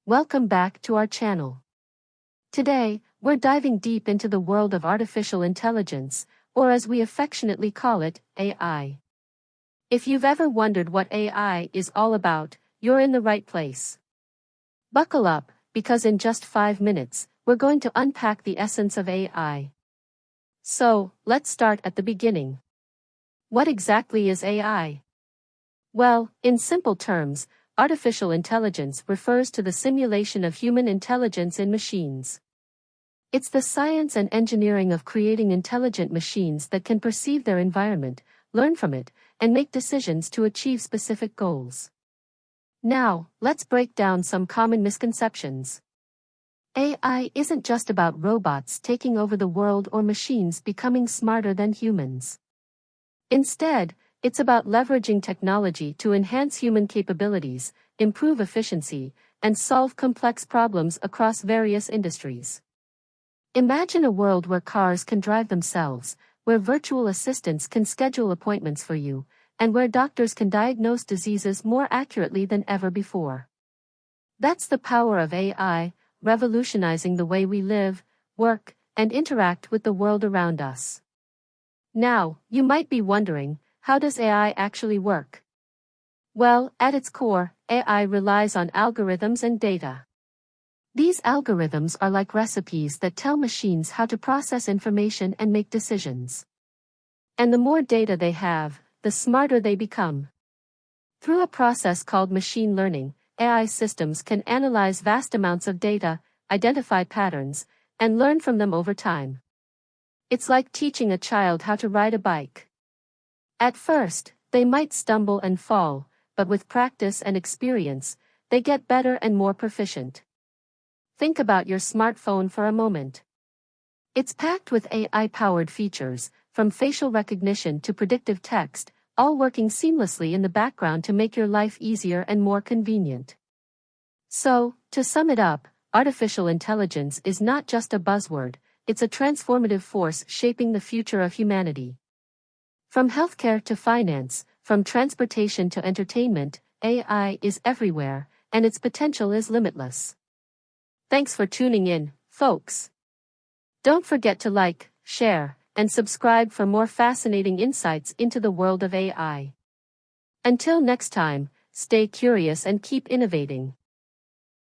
Welcome back to our channel. Today, we're diving deep into the world of artificial intelligence, or as we affectionately call it, AI. If you've ever wondered what AI is all about, you're in the right place. Buckle up, because in just 5 minutes, we're going to unpack the essence of AI. So, let's start at the beginning. What exactly is AI? Well, in simple terms, artificial intelligence refers to the simulation of human intelligence in machines. It's the science and engineering of creating intelligent machines that can perceive their environment, learn from it, and make decisions to achieve specific goals. Now, let's break down some common misconceptions. AI isn't just about robots taking over the world or machines becoming smarter than humans. Instead, it's about leveraging technology to enhance human capabilities, improve efficiency, and solve complex problems across various industries. Imagine a world where cars can drive themselves, where virtual assistants can schedule appointments for you, and where doctors can diagnose diseases more accurately than ever before. That's the power of AI, revolutionizing the way we live, work, and interact with the world around us. Now, you might be wondering, how does AI actually work? Well, at its core, AI relies on algorithms and data. These algorithms are like recipes that tell machines how to process information and make decisions. And the more data they have, the smarter they become. Through a process called machine learning, AI systems can analyze vast amounts of data, identify patterns, and learn from them over time. It's like teaching a child how to ride a bike. At first, they might stumble and fall, but with practice and experience, they get better and more proficient. Think about your smartphone for a moment. It's packed with AI-powered features, from facial recognition to predictive text, all working seamlessly in the background to make your life easier and more convenient. So, to sum it up, artificial intelligence is not just a buzzword, it's a transformative force shaping the future of humanity. From healthcare to finance, from transportation to entertainment, AI is everywhere, and its potential is limitless. Thanks for tuning in, folks. Don't forget to like, share, and subscribe for more fascinating insights into the world of AI. Until next time, stay curious and keep innovating.